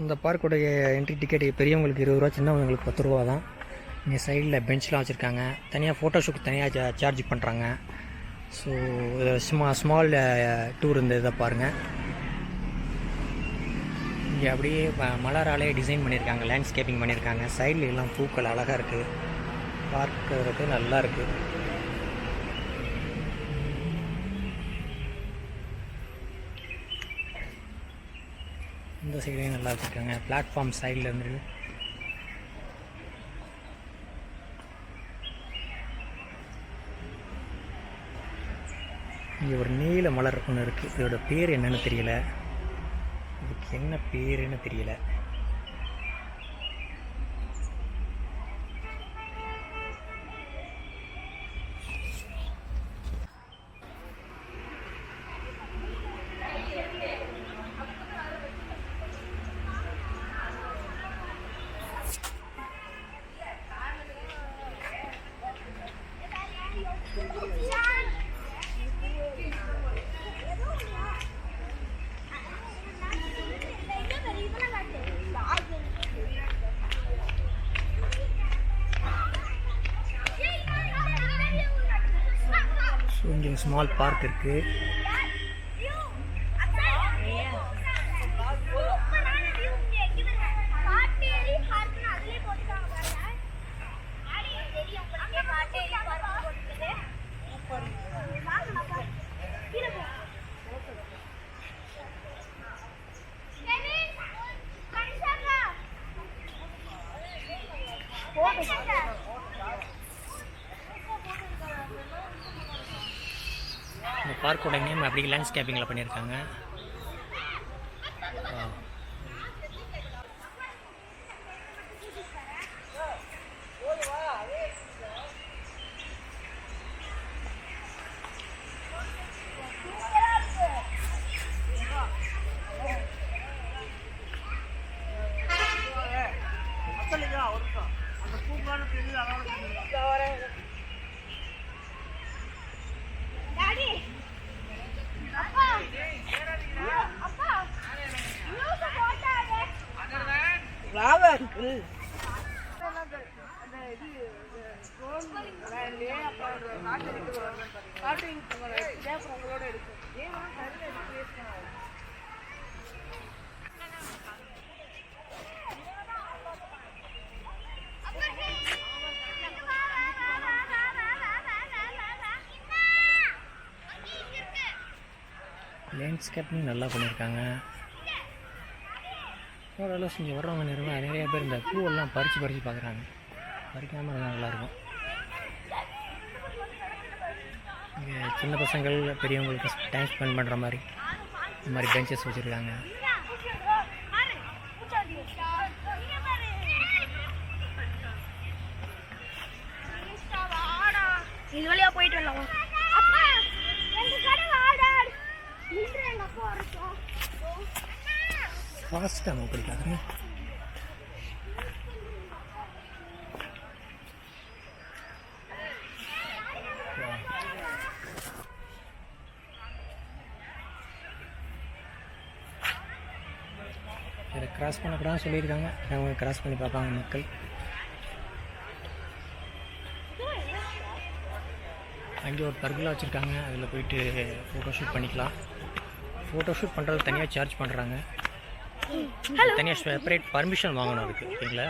இந்த பார்க்குடைய entry ticket பெரியவங்களுக்கு 20 ரூபா, சின்னவங்களுக்கு 10 ரூபா தான். இங்கே சைடில் பெஞ்ச்லாம் வச்சுருக்காங்க. தனியாக ஃபோட்டோஷூட் தனியாக சார்ஜ் பண்ணுறாங்க. ஸோ ஸ்மால் டூர் இந்த இதை பாருங்கள். இங்கே அப்படியே மலராலே டிசைன் பண்ணியிருக்காங்க, லேண்ட்ஸ்கேப்பிங் பண்ணியிருக்காங்க. சைடில் எல்லாம் பூக்கள் அழகாக இருக்குது, பார்க்கறதுக்கு நல்லா இருக்குது. இந்த சைடையும் நல்லா வச்சுருக்காங்க. பிளாட்ஃபார்ம் சைடில் இருந்து இங்கே ஒரு நீல மலர் ஒன்று இருக்குது. இதோட பேர் என்னன்னு தெரியல, இதுக்கு என்ன பேருன்னு தெரியல. இங்கே ஸ்மால் பார்க் இருக்குது. இந்த பார்க்கோட நேம் அப்படி லேண்ட்ஸ்கேப்பிங்கில் பண்ணியிருக்காங்க. லேண்ட்ஸ்கேப்பிங் நல்லா பண்ணியிருக்காங்க. ஓரளவு இங்கே வர்றவங்க நிறைய பேர் இந்த பூவெல்லாம் பறித்து பார்க்குறாங்க. பறிக்காமல் இருந்தால் நல்லாயிருக்கும். இங்கே சின்ன பசங்கள் பெரியவங்களுக்கு டைம் ஸ்பெண்ட் பண்ணுற மாதிரி இந்த மாதிரி பெஞ்சஸ் வச்சுருக்காங்க. இது வழியாக போயிட்டு வரலாம். ஃபாஸ்ட்டாக மூவ் பண்ணிக்காதுங்க. இதை கிராஸ் பண்ணக்கூடாதுன்னு சொல்லியிருக்காங்க. அவங்க கிராஸ் பண்ணி பார்ப்பாங்க மக்கள். அங்கே ஒரு பர்குலா வச்சுருக்காங்க, அதில் போயிட்டு ஃபோட்டோஷூட் பண்ணிக்கலாம். ஃபோட்டோஷூட் பண்ணுறது தனியாக சார்ஜ் பண்ணுறாங்க. தனியாக செப்பரேட் பர்மிஷன் வாங்கணும் அதுக்கு, ஓகேங்களா?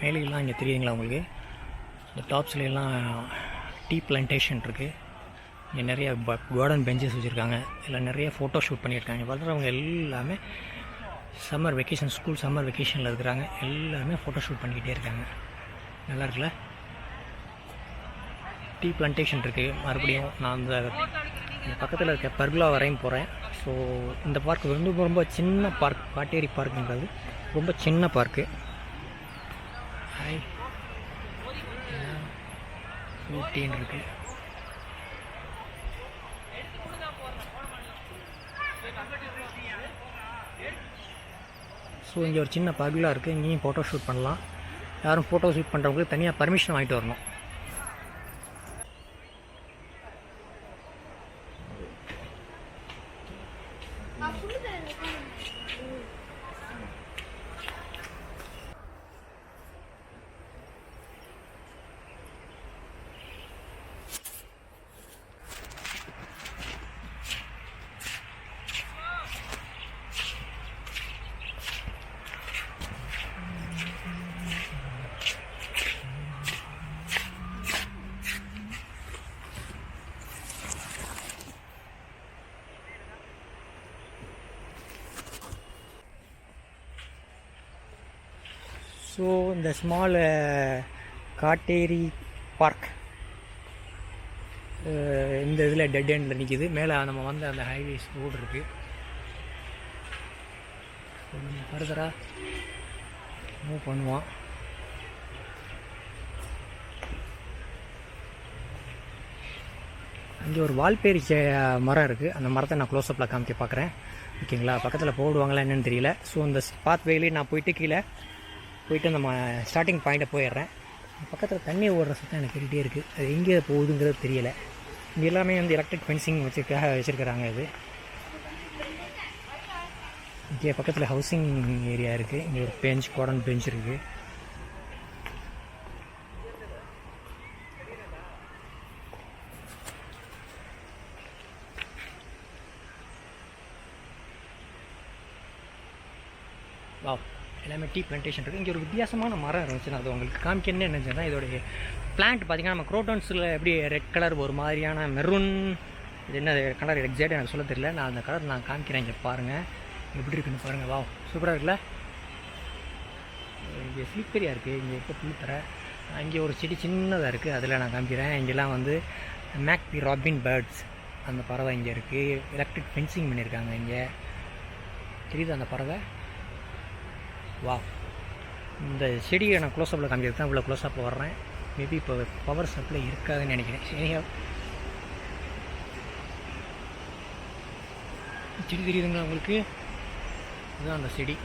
மேலேலாம் இங்கே தெரியுதுங்களா உங்களுக்கு? இந்த டாப்ஸ்லாம் டீ பிளான்டேஷன் இருக்குது. இங்கே நிறைய கார்டன் பெஞ்சஸ் வச்சுருக்காங்க. இதில் நிறைய ஃபோட்டோ ஷூட் பண்ணியிருக்காங்க. வளர்கிறவங்க எல்லாமே சம்மர் வெக்கேஷன், ஸ்கூல் சம்மர் வெக்கேஷனில் இருக்கிறாங்க. எல்லாருமே ஃபோட்டோ ஷூட் பண்ணிக்கிட்டே இருக்காங்க. நல்லா இருக்குல்ல? டீ பிளான்டேஷன் இருக்குது. மறுபடியும் நான் அந்த பக்கத்தில் இருக்க பர்குலா வரையும் போகிறேன். ஸோ இந்த பார்க் வந்து ரொம்ப சின்ன பார்க். காட்டேரி பார்க்குன்றது ரொம்ப சின்ன பார்க்கு. ஊட்டின்னு இருக்குது. ஸோ இங்கே ஒரு சின்ன பர்குலா இருக்குது. இங்கேயும் ஃபோட்டோ ஷூட் பண்ணலாம். யாரும் ஃபோட்டோ ஷூட் பண்ணுறவங்களுக்கு தனியாக பர்மிஷன் வாங்கிட்டு வரணும். ஸோ இந்த ஸ்மால் காட்டேரி பார்க் இந்த இதில் டெட் எண்டில் நிற்கிது. மேலே நம்ம வந்து அந்த ஹைவேஸ் ரோடு இருக்குது. நம்ம ஃபர்தராக மூவ் பண்ணுவோம். இங்கே ஒரு வால்பேரி மரம் இருக்குது. அந்த மரத்தை நான் க்ளோஸ்அப்பில் காமிக்க பார்க்குறேன். ஓகேங்களா? பக்கத்தில் போடுவாங்களா என்னென்னு தெரியல. ஸோ இந்த பாத் வேலையே நான் போயிட்டு கீழே போயிட்டு நம்ம ஸ்டார்டிங் பாயிண்ட்டை போயிடுறேன். பக்கத்தில் தண்ணி ஓடுற சத்தம் எனக்கு கேட்டுகிட்டே இருக்குது. அது எங்கே போகுதுங்கிறது தெரியலை. இங்கே எல்லாமே வந்து எலக்ட்ரிக் ஃபென்சிங் வச்சுருக்கிறாங்க. இது இங்கே பக்கத்தில் ஹவுசிங் ஏரியா இருக்குது. இங்கே ஒரு பெஞ்ச், கார்டன் பெஞ்ச் இருக்குது. எல்லாமே டீ பிளான்டேஷன் இருக்குது. இங்கே ஒரு வித்தியாசமான மரம் இருந்துச்சு. நான் அது உங்களுக்கு காமிக்கணுன்னு நினச்சேன்னா, இதோடைய பிளான்ட் பார்த்திங்கன்னா நம்ம க்ரோட்டன்ஸில் எப்படி ரெட் கலர் ஒரு மாதிரியான மெரூன், இது என்ன கலர் எக்ஸாக்ட் எனக்கு சொல்ல தெரியல. நான் அந்த கலர் நான் காமிக்கிறேன். இங்கே பாருங்கள் எப்படி இருக்குன்னு பாருங்கள். வா, சூப்பராக இருக்குல்ல? இங்கே ஸ்லீப்பரியாக இருக்குது. இங்கே இருக்க புளித்தரை. அங்கே ஒரு செடி சின்னதாக இருக்குது, அதில் நான் காமிக்கிறேன். இங்கெல்லாம் வந்து மேக்பி ராபின் பேர்ட்ஸ் அந்த பறவை இங்கே இருக்குது. எலக்ட்ரிக் ஃபென்சிங் பண்ணியிருக்காங்க. இங்கே தெரியுது அந்த பறவை. வா, இந்த செடியை நான் க்ளோஸ்அப்பில் காமிக்கிறது தான் இவ்வளோ க்ளோஸ்அப்பில் வர்றேன். மேபி இப்போ பவர் சப்ளை இருக்காதுன்னு நினைக்கிறேன். செடி தெரியுதுங்களா உங்களுக்கு? இதுதான் அந்த செடி.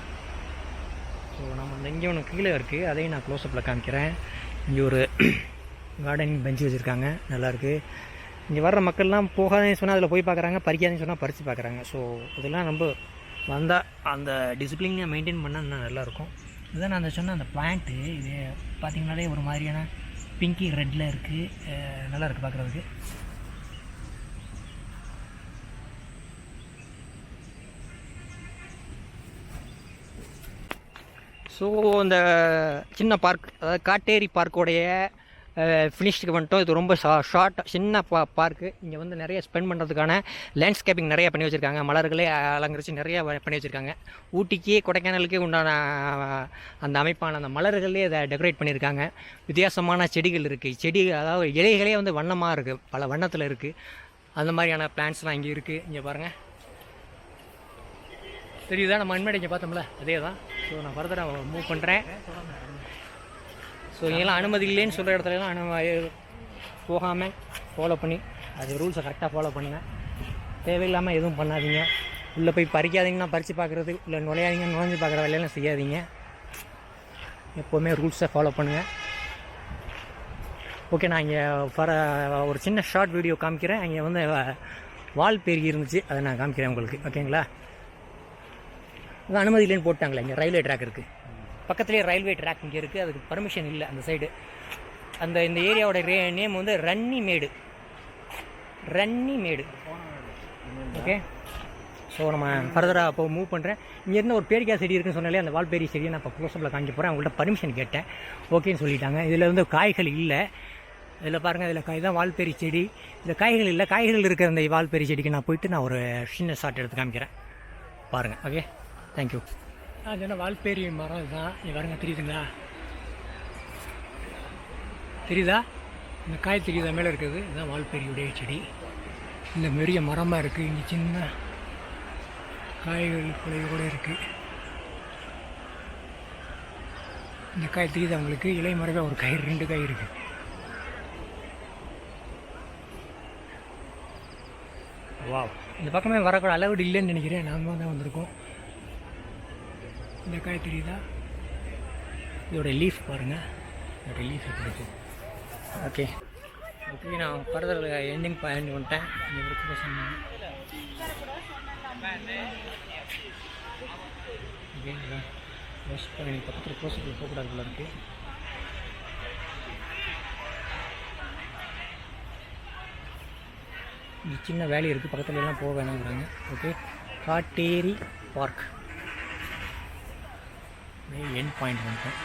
ஸோ நம்ம அந்த இங்கே ஒன்று கீழே இருக்குது, அதையும் நான் க்ளோஸ்அப்பில் காமிக்கிறேன். இங்கே ஒரு கார்டனிங் பெஞ்சு வச்சுருக்காங்க, நல்லாயிருக்கு. இங்கே வர்ற மக்கள்லாம் போகாதேன்னு சொன்னால் அதில் போய் பார்க்குறாங்க, பறிக்காதேன்னு சொன்னால் பறித்து பார்க்குறாங்க. ஸோ இதெல்லாம் ரொம்ப வந்தால் அந்த டிசிப்ளினை மெயின்டைன் பண்ணால் இன்னும் நல்லாயிருக்கும். இதுதான் நான் அந்த சொன்ன அந்த பிளான்ட்டு. இது பார்த்திங்கனாலே ஒரு மாதிரியான பிங்கி ரெட்டில் இருக்குது. நல்லாயிருக்கு பார்க்குறதுக்கு. ஸோ இந்த சின்ன பார்க், அதாவது காட்டேரி பார்க்கோடைய ஃபினிஷ்க்கு வந்துட்டோம். இது ரொம்ப ஷார்ட் சின்ன பார்க்கு. இங்கே வந்து நிறைய ஸ்பெண்ட் பண்ணுறதுக்கான லேண்ட்ஸ்கேப்பிங் நிறைய பண்ணி வச்சுருக்காங்க. மலர்களே அலங்கரித்து நிறைய பண்ணி வச்சுருக்காங்க. ஊட்டிக்கு கொடைக்கானலுக்கு உண்டான அந்த அமைப்பான அந்த மலர்களே அதை டெக்கரேட் பண்ணியிருக்காங்க. வித்தியாசமான செடிகள் இருக்குது. செடி அதாவது இலைகளே வந்து வண்ணமாக இருக்குது, பல வண்ணத்தில் இருக்குது. அந்த மாதிரியான பிளான்ட்ஸ்லாம் இங்கே இருக்குது. இங்கே பாருங்கள், தெரியுதா? நம்ம முன்னாடி இங்கே பார்த்தோம்ல, அதே தான். ஸோ நான் ஃபர்தராக மூவ் பண்ணுறேன். ஸோ இங்கெல்லாம் அனுமதி இல்லைன்னு சொல்கிற இடத்துலலாம் போகாமல் ஃபாலோ பண்ணி அது ரூல்ஸை கரெக்டாக ஃபாலோ பண்ணுங்கள். தேவையில்லாமல் எதுவும் பண்ணாதீங்க. உள்ளே போய் பறிக்காதீங்கன்னா பறித்து பார்க்குறது, இல்லை நுழையாதீங்க நுழைஞ்சு பார்க்குற வேலையெல்லாம் செய்யாதீங்க. எப்போவுமே ரூல்ஸை ஃபாலோ பண்ணுங்கள். ஓகே, நான் இங்கே ஒரு சின்ன ஷார்ட் வீடியோ காமிக்கிறேன். அங்கே வந்து வால் பெருகி இருந்துச்சு, அதை நான் காமிக்கிறேன் உங்களுக்கு. ஓகேங்களா? அது அனுமதி இல்லைன்னு போட்டாங்களே. இங்கே ரயில்வே ட்ராக் இருக்குது, பக்கத்துலேயே ரயில்வே ட்ராக் இங்கே இருக்குது. அதுக்கு பர்மிஷன் இல்லை அந்த சைடு. இந்த ஏரியாவோட நேம் வந்து ரன்னிமேடு. ஓகே, ஸோ நம்ம ஃபர்தராக இப்போ மூவ் பண்ணுறேன். இங்கேருந்து ஒரு பேரிக்காய் செடி இருக்குன்னு சொன்னாலே அந்த வால்பேரி செடியை நான் இப்போ க்ளோஸ்அப்பில் காமிக்க போகிறேன். அவங்கள்ட்ட பர்மிஷன் கேட்டேன், ஓகேன்னு சொல்லிட்டாங்க. இதில் வந்து காய்கள் இல்லை. இதில் பாருங்கள், இதில் காய் தான் வால்பேரி செடி. இதில் காய்கள் இல்லை. காய்கள் இருக்கிற அந்த வால்பேரி செடிக்கு நான் போயிட்டு நான் ஒரு சின்ன ஷாட் எடுத்து காமிக்கிறேன் பாருங்கள். Okay, thank you. அது என்ன வால்பேரி மரம் இதுதான். இது பாருங்க, தெரியுதுங்களா? தெரியுதா? இந்த காய் தெரியுதா மேலே இருக்குது? இதுதான் வால்பேரியுடைய செடி. இந்த பெரிய மரமாக இருக்குது. இங்கே சின்ன காய்கள் குலை கூட இருக்குது. இந்த காய் தெரியுது அவங்களுக்கு? இலை மரவே ஒரு காய், 2 காய் இருக்குது. வாவ், இந்த பக்கமே வரக்கூட அளவுடு இல்லைன்னு நினைக்கிறேன். நாம தான் வந்திருக்கோம். இந்த காய் தெரியுதா? இதோட லீஃப் பாருங்கள், இதோட லீஃப் எப்படி இருக்குது. ஓகே ஓகே, நான் ஃபர்தர் எண்டிங் பாயிண்ட் வந்துட்டேன். இங்கே சொன்னேன். ஓகேங்களா? எனக்கு பக்கத்தில் க்ளோஸுக்கு போகக்கூடாது போல இருக்குது. இங்கே சின்ன வேலி இருக்குது, பக்கத்துல எல்லாம் போக வேணாங்கிறாங்க. ஓகே, காட்டேரி பார்க் எண்ட் பாயிண்ட் வந்துட்டேன்.